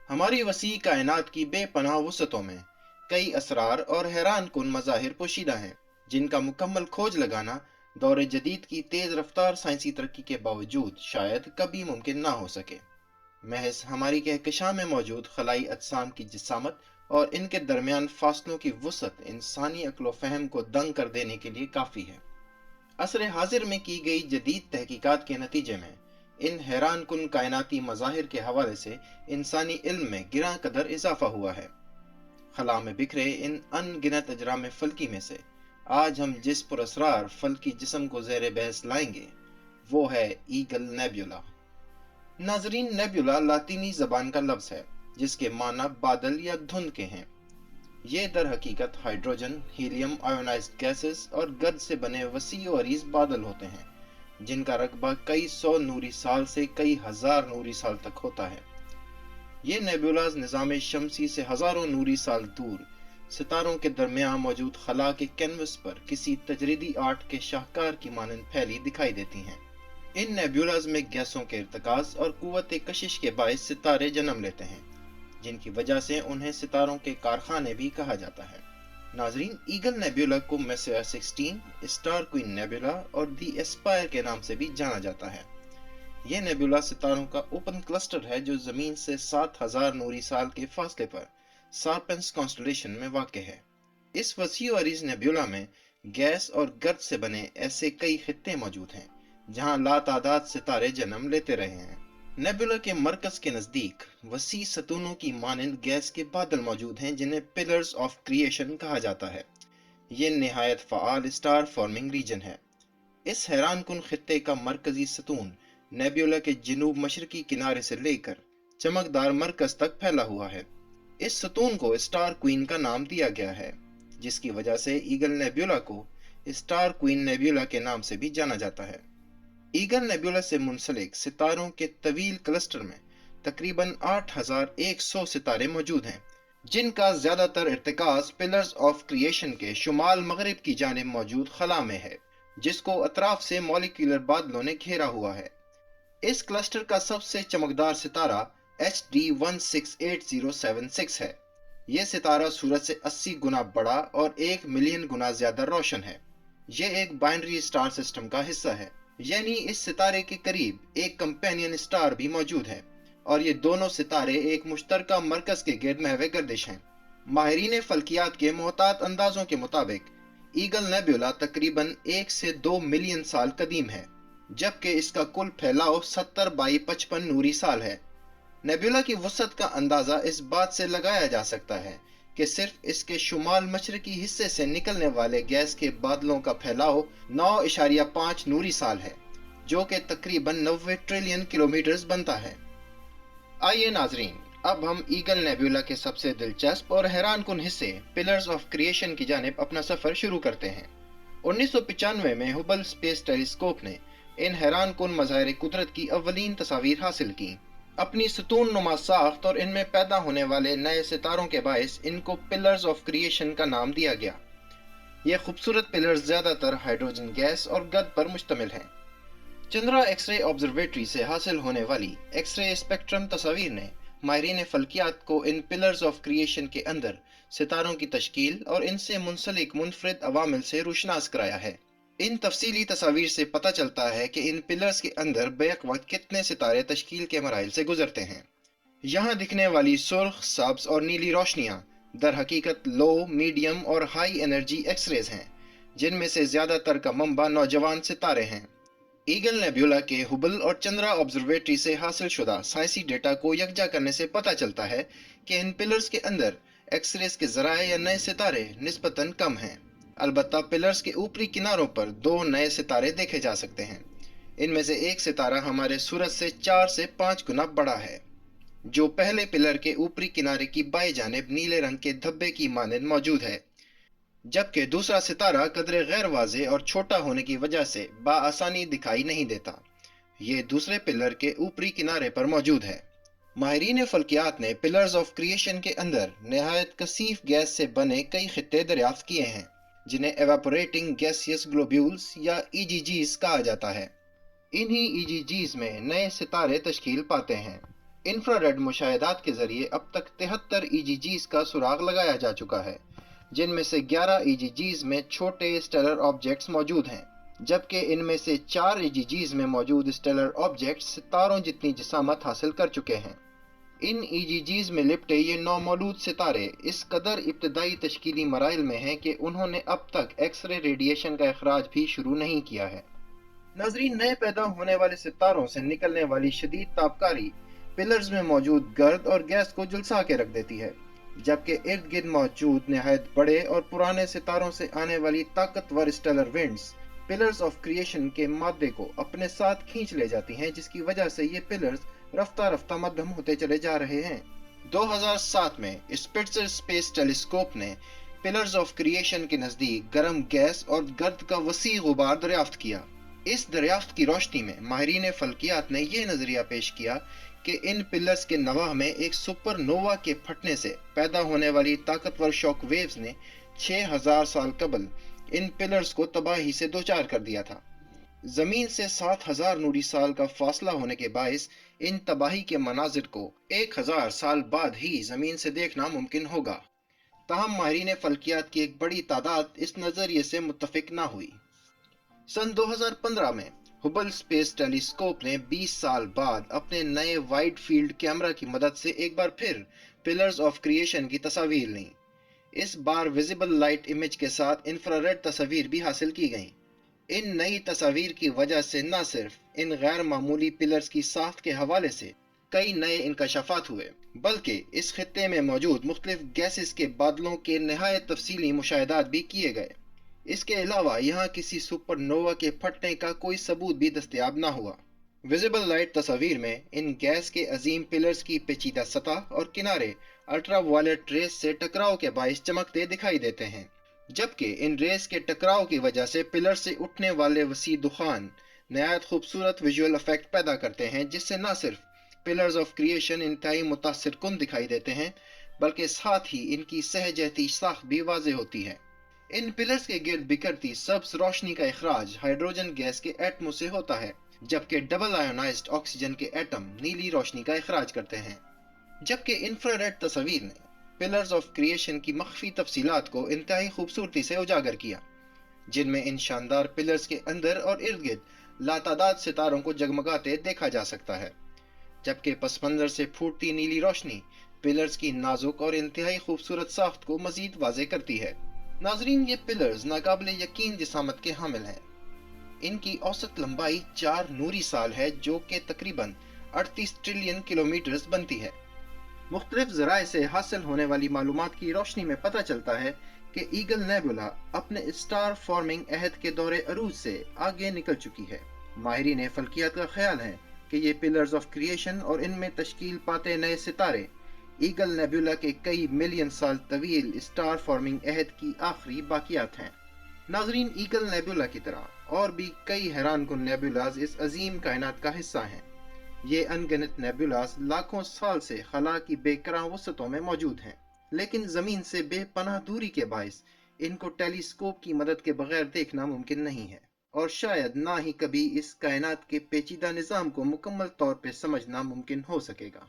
हमारी वसी कायनात की बेपनाह वसअतों में कई असरार और हैरान कुन मज़ाहिर पोशीदा हैं, जिनका मुकम्मल खोज लगाना दौर जदीद की तेज़ रफ्तार साइंसी तरक्की के बावजूद शायद कभी मुमकिन ना हो सके। महज हमारी कहकशां में मौजूद खलाई अजसाम की जिसामत और इनके दरमियान फासलों की वसअत इंसानी अक्ल फ़हम को दंग कर देने के लिए काफ़ी है। असर हाजिर में की गई जदीद तहकीकात के नतीजे में इन हैरान कुन कायनाती मज़ाहिर के हवाले से इंसानी इल्म में गिरां कदर इजाफा हुआ है। खला में बिखरे इन अनगिनत अजराम फल्की में से आज हम जिस पुरअसरार फल्की जिस्म को ज़ेर बहस लाएंगे वो है ईगल नेब्यूला। नाजरीन, नेब्यूला लातीनी जबान का लफ्ज है जिसके माना बादल या धुंध के हैं। ये दर हकीकत हाइड्रोजन, हीलियम, आयोनाइज्ड गैसेस और गर्द से बने वसी व अरीज बादल होते हैं, जिनका रकबा कई सौ नूरी साल से कई हजार नूरी साल तक होता है। ये नेबुलाज निज़ाम शमसी से हजारों नूरी साल दूर सितारों के दरमियान मौजूद खला के कैनवस पर किसी तजरीदी आर्ट के शाहकार की मानंद फैली दिखाई देती हैं। इन नेबुलाज में गैसों के इर्तकाज और कुव्वत कशिश के बायस सितारे जन्म लेते हैं, जिनकी वजह से उन्हें सितारों के कारखाने भी कहा जाता है। नाजरीन, ईगल नेबुला को मेसियर 16, स्टार क्वीन नेबुला और दी एस्पायर के नाम से भी जाना जाता है। यह नेबुला सितारों का ओपन क्लस्टर है जो जमीन से 7000 नूरी साल के फासले पर सार्पेंस कॉन्स्टेलेशन में वाक़ है। इस वसी और अरीज नेबुला में गैस और गर्द से बने ऐसे कई खित्ते मौजूद हैं जहां लातादाद सितारे जन्म लेते रहे हैं। नेबुला के मरकज के नजदीक वसी सतूनों की मानंद गैस के बादल मौजूद हैं जिन्हें पिलर्स ऑफ क्रिएशन कहा जाता है। ये निहायत फ़आल स्टार फॉर्मिंग रीजन है। इस हैरान कुन खित्ते का मरकजी सतून नेबुला के जनूब मशरकी किनारे से लेकर चमकदार मरकज तक फैला हुआ है। इस सतून को स्टार क्वीन का नाम दिया गया है, जिसकी वजह से ईगल नेबुला को स्टार क्वीन नेबुला के नाम से भी जाना जाता है। ईगल नेबुला से मुंसलिक सितारों के तवील क्लस्टर में तकरीबन 8100 सितारे मौजूद हैं, जिनका ज्यादातर इर्तिकाज पिलर्स ऑफ क्रिएशन के शुमाल मगरिब की जानिब मौजूद खला में है, जिसको अतराफ से मॉलिक्यूलर बादलों ने घेरा हुआ है। इस क्लस्टर का सबसे चमकदार सितारा HD 168076 है। यह सितारा सूरज से 80 गुना बड़ा और 1 मिलियन गुना ज्यादा रोशन है। यह एक बाइनरी स्टार सिस्टम का हिस्सा है, यानी इस सितारे के करीब एक कंपेनियन स्टार भी मौजूद है और ये दोनों सितारे एक मुश्तरका मरकज के गिर्द महवे गर्दिश हैं। माहिरीन फल्कियात के मोहतात अंदाजों के मुताबिक ईगल नेबुला तकरीबन 1 से 2 मिलियन साल कदीम है, जबकि इसका कुल फैलाव 70 बाई 55 नूरी साल है। नेबुला की वसअत का अंदाजा इस बात से लगाया जा सकता है कि सिर्फ इसके शुमाल मशरकी हिस्से से निकलने वाले गैस के बादलों का फैलाव 9.5 नूरी साल है, जो कि तकरीबन 90 ट्रिलियन किलोमीटर बनता है। आइए नाजरीन, अब हम ईगल नेबुला के सबसे दिलचस्प और हैरान कुन हिस्से पिलर्स ऑफ क्रिएशन की जानिब अपना सफर शुरू करते हैं। 1995 में हुबल स्पेस टेलीस्कोप ने इन हैरान कुन मज़ाहिर कुदरत की अव्वलीन तस्वीर हासिल की। अपनी सतून नुमा साख्त और इनमें पैदा होने वाले नए सितारों के बायस इनको पिलर्स ऑफ क्रिएशन का नाम दिया गया। ये खूबसूरत पिलर्स ज्यादातर हाइड्रोजन गैस और गर्द पर मुश्तमिल हैं। चंद्रा एक्सरे ऑब्जर्वेटरी से हासिल होने वाली एक्सरे स्पेक्ट्रम तस्वीर ने माहिरीन फल्कियात को इन पिलर्स ऑफ क्रिएशन के अंदर सितारों की तश्कील और इनसे मुंसलिक मुनफरिद अवामिल से रोशनास कराया है। इन तफसीली तस्वीर से पता चलता है कि इन पिलर्स के अंदर बैक वक्त कितने सितारे तश्कील के मराइल से गुजरते हैं। यहाँ दिखने वाली सुर्ख, सब्ज और नीली रोशनियाँ दर हकीकत लो, मीडियम और हाई एनर्जी एक्सरेज हैं, जिनमें से ज्यादातर का मंबा नौजवान सितारे हैं। ईगल नेबुला के हुबल और चंद्रा ऑब्जर्वेटरी से हासिल शुदा साइंसी डेटा को यकजा करने से पता चलता है कि इन पिलर्स के अंदर एक्सरेज के जराए या नए सितारे निस्बतन कम हैं। अलबत्ता पिलर्स के ऊपरी किनारों पर 2 नए सितारे देखे जा सकते हैं। इनमें से एक सितारा हमारे सूरज से 4 से 5 गुना बड़ा है, जो पहले पिलर के ऊपरी किनारे की बाएं जानिब नीले रंग के धब्बे की मानंद मौजूद है, जबकि दूसरा सितारा कदरे गैर वाज़े और छोटा होने की वजह से बाआसानी दिखाई नहीं देता। ये दूसरे पिलर के ऊपरी किनारे पर मौजूद है। माहिरीन फल्कियात ने पिलर्स ऑफ क्रिएशन के अंदर नहायत कसीफ गैस से बने कई खित्ते दरियाफ्त किए हैं, जिन्हें एवापोरेटिंग गैसियस ग्लोब्यूल्स या EGGs कहा जाता है। इन्हीं EGGs में नए सितारे तश्कील पाते हैं। इंफ्रारेड मुशाहिदात के जरिए अब तक 73 ईजीजीज का सुराग लगाया जा चुका है, जिनमें से 11 ईजीजीज में छोटे स्टेलर ऑब्जेक्ट्स मौजूद हैं, जबकि इनमें से 4 ईजीजीज में मौजूद स्टेलर ऑब्जेक्ट्स सितारों जितनी जिसामत हासिल कर चुके हैं। इन ईजीजीज में लिपटे ये नौमौलूद सितारे इस कदर इब्तदाई तश्कीली मराइल में हैं कि उन्होंने अब तक एक्स रे रेडिएशन का अखराज भी शुरू नहीं किया है। नाजरीन, नए पैदा होने वाले सितारों से निकलने वाली शदीद तापकारी पिलर्स में मौजूद गर्द और गैस को झुलसा के रख देती है, जबकि इर्द गिर्द मौजूद निहायत बड़े और पुराने सितारों से आने वाली ताकतवर stellar winds pillars of creation के मादे को अपने साथ खींच ले जाती हैं, जिसकी वजह से ये पिलर्स रफ्ता रफ्ता मध्यम होते चले जा रहे हैं। 2007 में स्पिट्जर स्पेस टेलीस्कोप ने पिलर्स ऑफ क्रिएशन के नजदीक गर्म गैस और गर्द का वसी गुबार दरियाफ्त किया। इस दरियाफ्त की रोशनी में माहिरीन फल्कियात ने यह नजरिया पेश किया कि इन पिलर्स के नवाह में एक सुपरनोवा के फटने से पैदा होने वाली ताकतवर शॉक वेव्स ने 6000 साल कबल इन पिलर्स को तबाही से दोचार कर दिया था। जमीन से 7000 नूरी साल का फासला होने के बायस इन तबाही के मनाजिर को 1000 साल बाद ही जमीन से देखना मुमकिन होगा। ताहम माहिरीन फल्कियात की एक बड़ी तादाद इस नजरिए से मुत्तफिक ना हुई। सन 2015 में हुबल स्पेस टेलीस्कोप ने 20 साल बाद अपने नए वाइड फील्ड कैमरा की मदद से एक बार फिर पिलर्स ऑफ क्रिएशन की तस्वीर ली। इस बार विजिबल लाइट इमेज के साथ इंफ्रारेड तस्वीर भी हासिल की गई। इन नई तस्वीर की वजह से न सिर्फ इन गैर मामूली पिलर्स की साख्त के हवाले से कई नए इंकशाफात हुए, बल्कि इस खित्ते में मौजूद मुख्तलिफ गैसेस के बादलों के नहायत तफसीली मुशाहिदात भी किए गए। इसके अलावा यहाँ किसी सुपरनोवा के फटने का कोई सबूत भी दस्तयाब न हुआ। विजिबल लाइट तस्वीर में इन गैस के अजीम पिलर्स की पेचीदा सतह और किनारे अल्ट्रा वायलेट रेस से टकराव के बायस चमकते दिखाई देते हैं, जबकि इन रेस के टकराव की वजह से पिलर से उठने वाले वसी दुखान नहायत खूबसूरत विजुअल इफेक्ट पैदा करते हैं, जिससे न सिर्फ पिलर्स ऑफ क्रिएशन इंतहाई मुतासिर कुन दिखाई देते हैं, बल्कि साथ ही इनकी सहजती साख भी वाज़ेह होती है। इन पिलर्स के गिर्द बिखरती सब्ज रोशनी का इखराज हाइड्रोजन गैस के एटमों से होता है, जबकि डबल आयोनाइज्ड ऑक्सीजन के एटम नीली रोशनी का इखराज करते हैं। जबकि इंफ्रारेड तस्वीर ने पिलर्स ऑफ क्रिएशन की मख्फी तफसीलात को इंतहाई खूबसूरती से उजागर किया, जिनमें इन शानदार पिलर्स के अंदर और इर्द गिर्द लातादाद सितारों को जगमगाते देखा जा सकता है, जबकि पस मंजर से फूटती नीली रोशनी पिलर्स की नाजुक और इंतहाई खूबसूरत साख्त को मजीद वाज़ेह करती है। नाजरीन, ये पिलर्स नाकाबिले यकीन जिसामत के हामिल हैं। इनकी औसत लंबाई 4 नूरी साल है, जो कि तकरीबन 38 ट्रिलियन किलोमीटर बनती है। मुख्तलिफ ज़राए से हासिल होने वाली मालूमात की रोशनी में पता चलता है कि ईगल नेबुला अपने स्टार फॉर्मिंग अहद के दौरे अरूज से आगे निकल चुकी है। माहिरीन फल्कियात का ख्याल है कि ये पिलर्स ऑफ क्रिएशन और इनमें तश्कील पाते नए सितारे ईगल नेबुला के कई मिलियन साल तवील स्टार फॉर्मिंग अहद की आखिरी बाकियात हैं। नाजरीन, ईगल नेबुला की तरह और भी कई हैरान कुन नेबुलाज इस अजीम कायनात का हिस्सा हैं। ये अनगिनत नेबुलास लाखों साल से खला की बेकरां वसतों में मौजूद हैं, लेकिन जमीन से बेपनाह दूरी के बायस इनको टेलीस्कोप की मदद के बगैर देखना मुमकिन नहीं है, और शायद ना ही कभी इस कायनात के पेचीदा निज़ाम को मुकम्मल तौर पर समझना मुमकिन हो सकेगा।